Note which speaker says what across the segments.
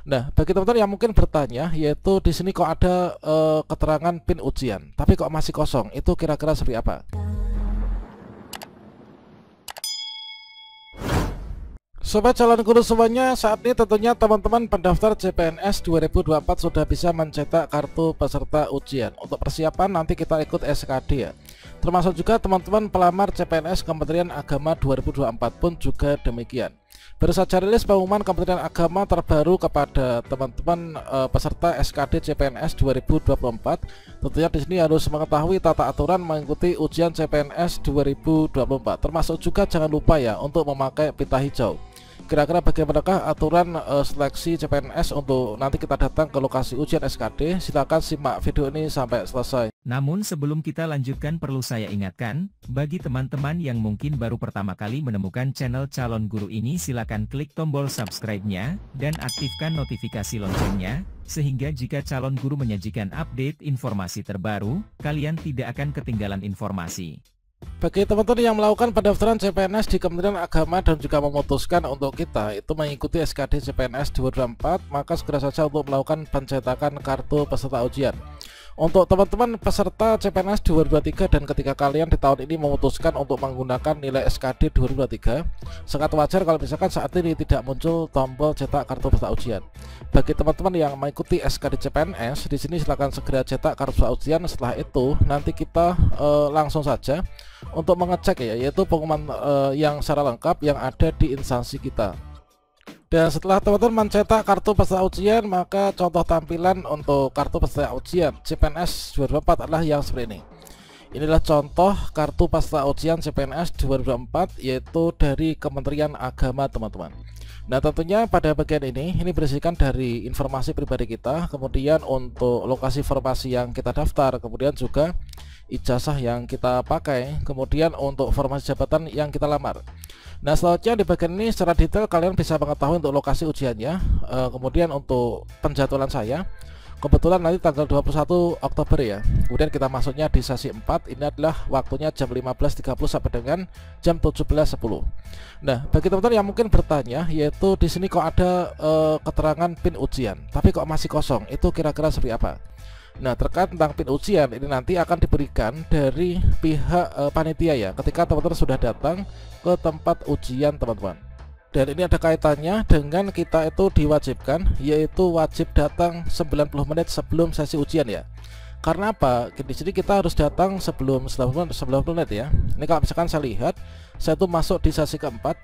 Speaker 1: Nah, bagi teman-teman yang mungkin bertanya, yaitu di sini kok ada keterangan PIN ujian, tapi kok masih kosong, itu kira-kira seperti apa? Sobat calon guru semuanya, saat ini tentunya teman-teman pendaftar CPNS 2024 sudah bisa mencetak kartu peserta ujian. Untuk persiapan nanti kita ikut SKD ya. Termasuk juga teman-teman pelamar CPNS Kementerian Agama 2024 pun juga demikian. Baru saja rilis pengumuman Kementerian Agama terbaru kepada teman-teman peserta SKD CPNS 2024. Tentunya di sini harus mengetahui tata aturan mengikuti ujian CPNS 2024. Termasuk juga jangan lupa ya untuk memakai pita hijau. Kira-kira bagaimanakah aturan seleksi CPNS untuk nanti kita datang ke lokasi ujian SKD? Silakan simak video ini sampai selesai.
Speaker 2: Namun sebelum kita lanjutkan perlu saya ingatkan, bagi teman-teman yang mungkin baru pertama kali menemukan channel Calon Guru ini silakan klik tombol subscribe-nya, dan aktifkan notifikasi loncengnya, sehingga jika Calon Guru menyajikan update informasi terbaru, kalian tidak akan ketinggalan informasi.
Speaker 1: Bagi teman-teman yang melakukan pendaftaran CPNS di Kementerian Agama dan juga memutuskan untuk kita itu mengikuti SKD CPNS 2024, maka segera saja untuk melakukan pencetakan kartu peserta ujian. Untuk teman-teman peserta CPNS 2023 dan ketika kalian di tahun ini memutuskan untuk menggunakan nilai SKD 2023, sangat wajar kalau misalkan saat ini tidak muncul tombol cetak kartu peserta ujian. Bagi teman-teman yang mengikuti SKD CPNS, di sini silakan segera cetak kartu peserta ujian. Setelah itu nanti kita langsung saja untuk mengecek ya, yaitu pengumuman yang secara lengkap yang ada di instansi kita. Dan setelah teman-teman mencetak kartu peserta ujian, maka contoh tampilan untuk kartu peserta ujian CPNS 2024 adalah yang seperti ini. Inilah contoh kartu peserta ujian CPNS 2024, yaitu dari Kementerian Agama teman-teman. Nah, tentunya pada bagian ini berisikan dari informasi pribadi kita, kemudian untuk lokasi formasi yang kita daftar, kemudian juga ijazah yang kita pakai, kemudian untuk formasi jabatan yang kita lamar. Nah, selanjutnya di bagian ini secara detail kalian bisa mengetahui untuk lokasi ujiannya, kemudian untuk penjadwalan saya. Kebetulan nanti tanggal 21 Oktober ya. Kemudian kita masuknya di sesi 4. Ini adalah waktunya jam 15.30 sampai dengan jam 17.10. Nah, bagi teman-teman yang mungkin bertanya, yaitu di sini kok ada keterangan PIN ujian, tapi kok masih kosong, itu kira-kira seperti apa? Nah, terkait tentang PIN ujian ini nanti akan diberikan dari pihak panitia ya, ketika teman-teman sudah datang ke tempat ujian teman-teman. Dan ini ada kaitannya dengan kita itu diwajibkan, yaitu wajib datang 90 menit sebelum sesi ujian ya. Karena apa? Di sini kita harus datang sebelum 90 menit ya. Ini kalau misalkan saya lihat, saya tuh masuk di sesi keempat.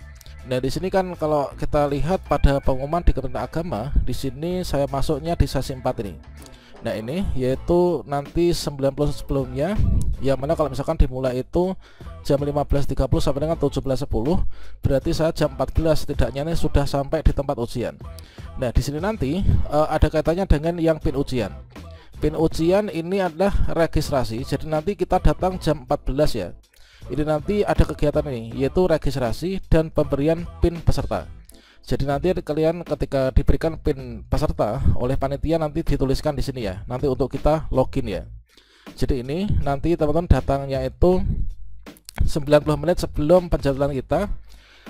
Speaker 1: Nah, di sini kan kalau kita lihat pada pengumuman di Kementerian Agama, di sini saya masuknya di sesi 4 ini. Nah, ini yaitu nanti 90 sebelumnya, yang mana kalau misalkan dimulai itu jam 15.30 sampai dengan 17.10, berarti saya jam 14 setidaknya ini sudah sampai di tempat ujian. Nah, di sini nanti ada kaitannya dengan yang PIN ujian. PIN ujian ini adalah registrasi, jadi nanti kita datang jam 14 ya. Ini nanti ada kegiatan ini, yaitu registrasi dan pemberian PIN peserta. Jadi nanti kalian ketika diberikan PIN peserta oleh panitia nanti dituliskan di sini ya. Nanti untuk kita login ya. Jadi ini nanti teman-teman datangnya itu 90 menit sebelum penjadwalan kita.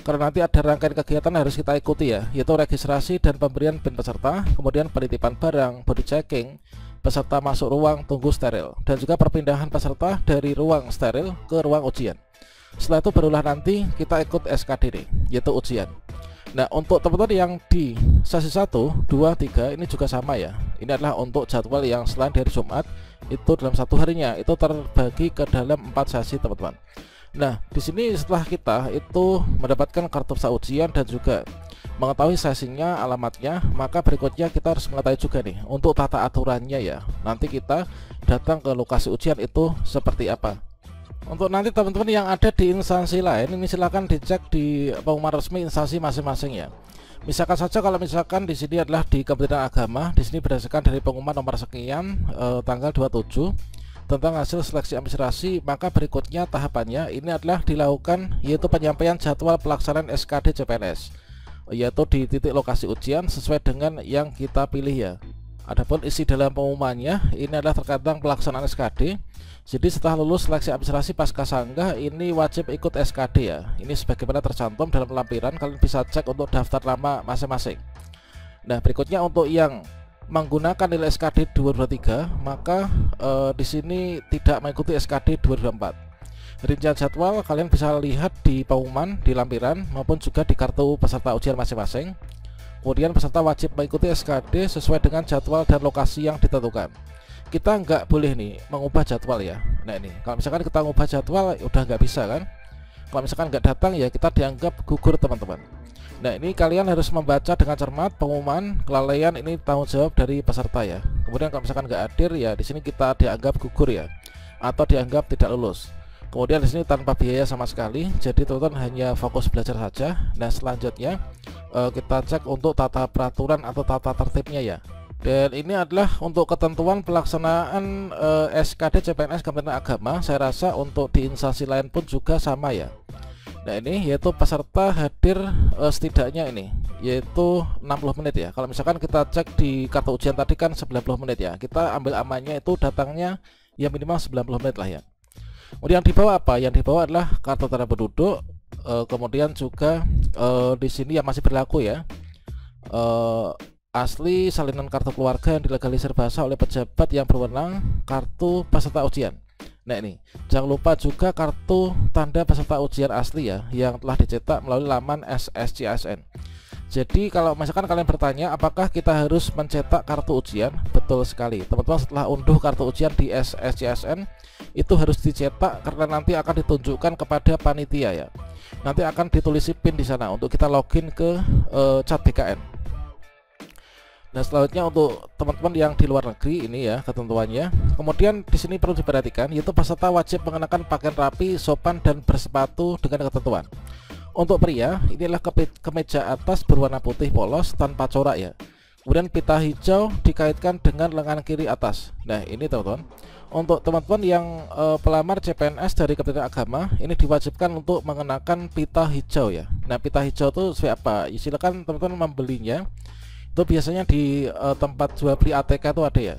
Speaker 1: Karena nanti ada rangkaian kegiatan harus kita ikuti ya, yaitu registrasi dan pemberian PIN peserta, kemudian penitipan barang, body checking, peserta masuk ruang tunggu steril, dan juga perpindahan peserta dari ruang steril ke ruang ujian. Setelah itu barulah nanti kita ikut SKD, yaitu ujian. Nah, untuk teman-teman yang di sesi 1, 2, 3 ini juga sama ya. Ini adalah untuk jadwal yang selain dari Jumat, itu dalam satu harinya itu terbagi ke dalam 4 sesi teman-teman. Nah, di sini setelah kita itu mendapatkan kartu peserta ujian dan juga mengetahui sesinya, alamatnya, maka berikutnya kita harus mengetahui juga nih untuk tata aturannya ya. Nanti kita datang ke lokasi ujian itu seperti apa. Untuk nanti teman-teman yang ada di instansi lain, ini silahkan dicek di pengumuman resmi instansi masing-masing ya. Misalkan saja kalau misalkan di sini adalah di Kementerian Agama, di sini berdasarkan dari pengumuman nomor sekian tanggal 27 tentang hasil seleksi administrasi, maka berikutnya tahapannya ini adalah dilakukan yaitu penyampaian jadwal pelaksanaan SKD CPNS, yaitu di titik lokasi ujian sesuai dengan yang kita pilih ya. Adapun isi dalam pengumumannya ini adalah terkait tentang pelaksanaan SKD. Jadi setelah lulus seleksi administrasi pasca sanggah ini wajib ikut SKD ya. Ini sebagaimana tercantum dalam lampiran, kalian bisa cek untuk daftar nama masing-masing. Nah, berikutnya untuk yang menggunakan nilai SKD 2023, maka di sini tidak mengikuti SKD 2024. Rincian jadwal kalian bisa lihat di pengumuman, di lampiran, maupun juga di kartu peserta ujian masing-masing. Kemudian peserta wajib mengikuti SKD sesuai dengan jadwal dan lokasi yang ditentukan. Kita nggak boleh nih mengubah jadwal ya. Nah ini, kalau misalkan kita mengubah jadwal udah nggak bisa kan. Kalau misalkan nggak datang ya kita dianggap gugur teman-teman. Nah ini kalian harus membaca dengan cermat pengumuman, kelalaian ini tanggung jawab dari peserta ya. Kemudian kalau misalkan nggak hadir ya di sini kita dianggap gugur ya, atau dianggap tidak lulus. Kemudian di sini tanpa biaya sama sekali, jadi teman-teman hanya fokus belajar saja. Nah selanjutnya kita cek untuk tata peraturan atau tata tertibnya ya. Dan ini adalah untuk ketentuan pelaksanaan SKD CPNS Kementerian Agama. Saya rasa untuk di instansi lain pun juga sama ya. Nah ini yaitu peserta hadir setidaknya ini yaitu 60 menit ya. Kalau misalkan kita cek di kartu ujian tadi kan 90 menit ya, kita ambil amannya itu datangnya ya minimal 90 menit lah ya. Kemudian dibawa apa? Yang dibawa adalah kartu tanda penduduk, kemudian juga di sini yang masih berlaku ya, asli salinan kartu keluarga yang dilegalisir bahasa oleh pejabat yang berwenang, kartu peserta ujian. Nah ini jangan lupa juga kartu tanda peserta ujian asli ya, yang telah dicetak melalui laman SSCSN. Jadi kalau misalkan kalian bertanya apakah kita harus mencetak kartu ujian, betul sekali teman-teman. Setelah unduh kartu ujian di SSCSN itu harus dicetak karena nanti akan ditunjukkan kepada panitia ya. Nanti akan ditulis PIN di sana untuk kita login ke chat BKN. Nah selanjutnya untuk teman-teman yang di luar negeri ini ya ketentuannya. Kemudian di sini perlu diperhatikan yaitu peserta wajib mengenakan pakaian rapi, sopan dan bersepatu dengan ketentuan. Untuk pria ini adalah kemeja atas berwarna putih polos tanpa corak ya. Kemudian pita hijau dikaitkan dengan lengan kiri atas. Nah ini teman-teman, untuk teman-teman yang pelamar CPNS dari Kementerian Agama ini diwajibkan untuk mengenakan pita hijau ya. Nah pita hijau itu seperti apa? Silakan teman-teman membelinya. Itu biasanya di tempat jual beli ATK itu ada ya.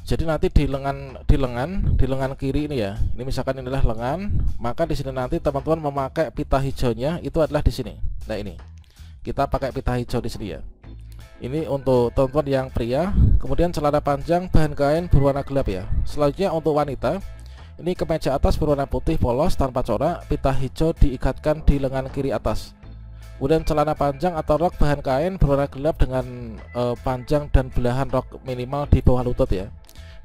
Speaker 1: Jadi nanti di lengan kiri ini ya. Ini misalkan inilah lengan, maka di sini nanti teman-teman memakai pita hijaunya itu adalah di sini. Nah ini kita pakai pita hijau di sini ya. Ini untuk teman-teman yang pria. Kemudian celana panjang bahan kain berwarna gelap ya. Selanjutnya untuk wanita ini kemeja atas berwarna putih polos tanpa corak, pita hijau diikatkan di lengan kiri atas. Kemudian celana panjang atau rok bahan kain berwarna gelap dengan panjang dan belahan rok minimal di bawah lutut ya.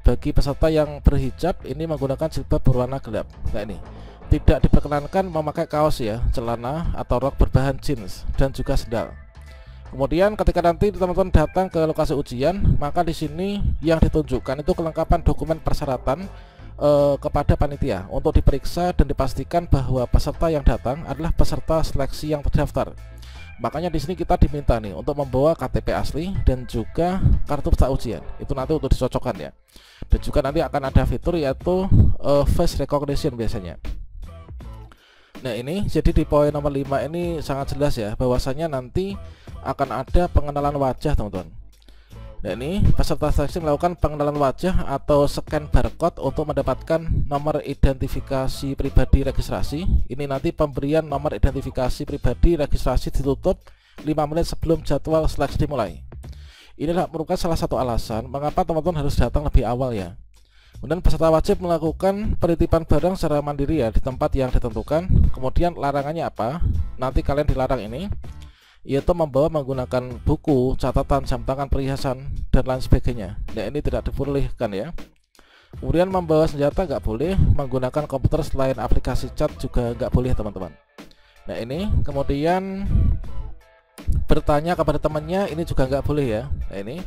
Speaker 1: Bagi peserta yang berhijab ini menggunakan jilbab berwarna gelap. Nah ini tidak diperkenankan memakai kaos ya, celana atau rok berbahan jeans dan juga sendal. Kemudian ketika nanti teman-teman datang ke lokasi ujian, maka di sini yang ditunjukkan itu kelengkapan dokumen persyaratan kepada panitia untuk diperiksa dan dipastikan bahwa peserta yang datang adalah peserta seleksi yang terdaftar. Makanya di sini kita diminta nih untuk membawa KTP asli dan juga kartu peserta ujian. Itu nanti untuk dicocokkan ya. Dan juga nanti akan ada fitur yaitu face recognition biasanya. Nah ini jadi di poin nomor 5 ini sangat jelas ya bahwasanya nanti akan ada pengenalan wajah teman-teman. Nah ini peserta seleksi melakukan pengenalan wajah atau scan barcode untuk mendapatkan nomor identifikasi pribadi registrasi. Ini nanti pemberian nomor identifikasi pribadi registrasi ditutup 5 menit sebelum jadwal seleksi dimulai. Inilah merupakan salah satu alasan mengapa teman-teman harus datang lebih awal ya. Kemudian peserta wajib melakukan penitipan barang secara mandiri ya di tempat yang ditentukan. Kemudian larangannya apa? Nanti kalian dilarang ini yaitu membawa menggunakan buku, catatan, jam tangan, perhiasan dan lain sebagainya. Nah ini tidak diperbolehkan ya. Kemudian membawa senjata nggak boleh, menggunakan komputer selain aplikasi chat juga nggak boleh teman-teman. Nah ini kemudian bertanya kepada temannya ini juga nggak boleh ya. Nah ini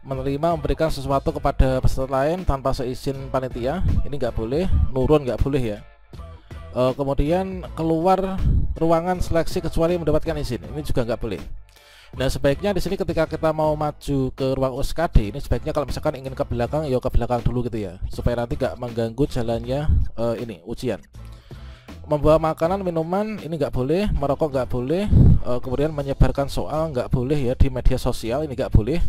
Speaker 1: menerima memberikan sesuatu kepada peserta lain tanpa seizin panitia ini nggak boleh, nurun nggak boleh ya. Kemudian keluar ruangan seleksi kecuali mendapatkan izin ini juga nggak boleh. Nah sebaiknya di sini ketika kita mau maju ke ruang SKD ini sebaiknya kalau misalkan ingin ke belakang ya ke belakang dulu gitu ya supaya nanti nggak mengganggu jalannya ini ujian. Membawa makanan minuman ini nggak boleh, merokok nggak boleh, kemudian menyebarkan soal nggak boleh ya di media sosial ini nggak boleh.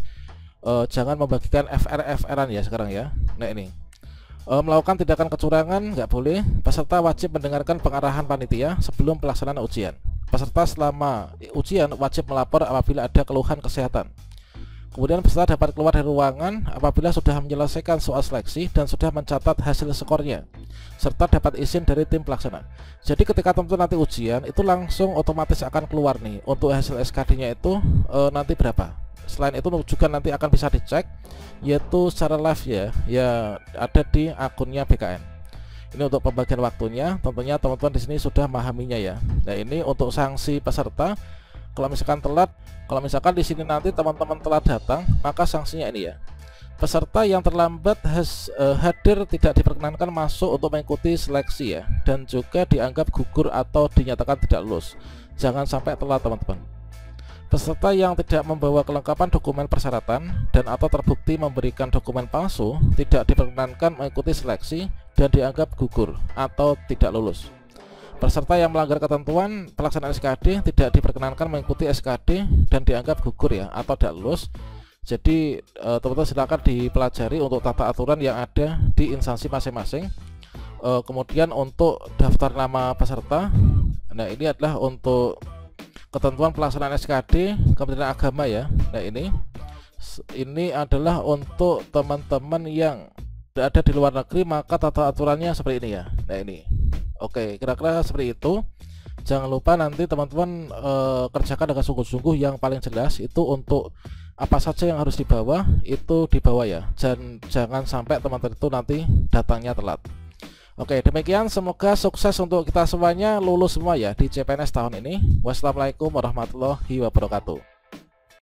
Speaker 1: Jangan membagikan FR-FR-an ya sekarang ya. Nah ini melakukan tindakan kecurangan nggak boleh. Peserta wajib mendengarkan pengarahan panitia sebelum pelaksanaan ujian. Peserta selama ujian wajib melapor apabila ada keluhan kesehatan. Kemudian peserta dapat keluar dari ruangan apabila sudah menyelesaikan soal seleksi dan sudah mencatat hasil skornya, serta dapat izin dari tim pelaksana. Jadi ketika teman-teman nanti ujian itu langsung otomatis akan keluar nih untuk hasil SKD-nya itu nanti berapa. Selain itu juga nanti akan bisa dicek yaitu secara live ya ada di akunnya BKN. Ini untuk pembagian waktunya, tentunya teman-teman di sini sudah memahaminya ya. Nah, ini untuk sanksi peserta. Kalau misalkan di sini nanti teman-teman telat datang, maka sanksinya ini ya. Peserta yang terlambat hadir tidak diperkenankan masuk untuk mengikuti seleksi ya, dan juga dianggap gugur atau dinyatakan tidak lulus. Jangan sampai telat teman-teman. Peserta yang tidak membawa kelengkapan dokumen persyaratan dan atau terbukti memberikan dokumen palsu tidak diperkenankan mengikuti seleksi dan dianggap gugur atau tidak lulus. Peserta yang melanggar ketentuan pelaksanaan SKD tidak diperkenankan mengikuti SKD dan dianggap gugur ya atau tidak lulus. Jadi teman-teman silakan dipelajari untuk tata aturan yang ada di instansi masing-masing. Kemudian untuk daftar nama peserta, nah ini adalah untuk ketentuan pelaksanaan SKD Kementerian Agama ya. Nah ini adalah untuk teman-teman yang ada di luar negeri, maka tata aturannya seperti ini ya. Nah ini oke, kira-kira seperti itu. Jangan lupa nanti teman-teman kerjakan dengan sungguh-sungguh. Yang paling jelas itu untuk apa saja yang harus dibawa, itu dibawa ya. Jangan sampai teman-teman itu nanti datangnya telat. Oke, demikian, semoga sukses untuk kita semuanya, lulus semua ya di CPNS tahun ini. Wassalamualaikum warahmatullahi wabarakatuh.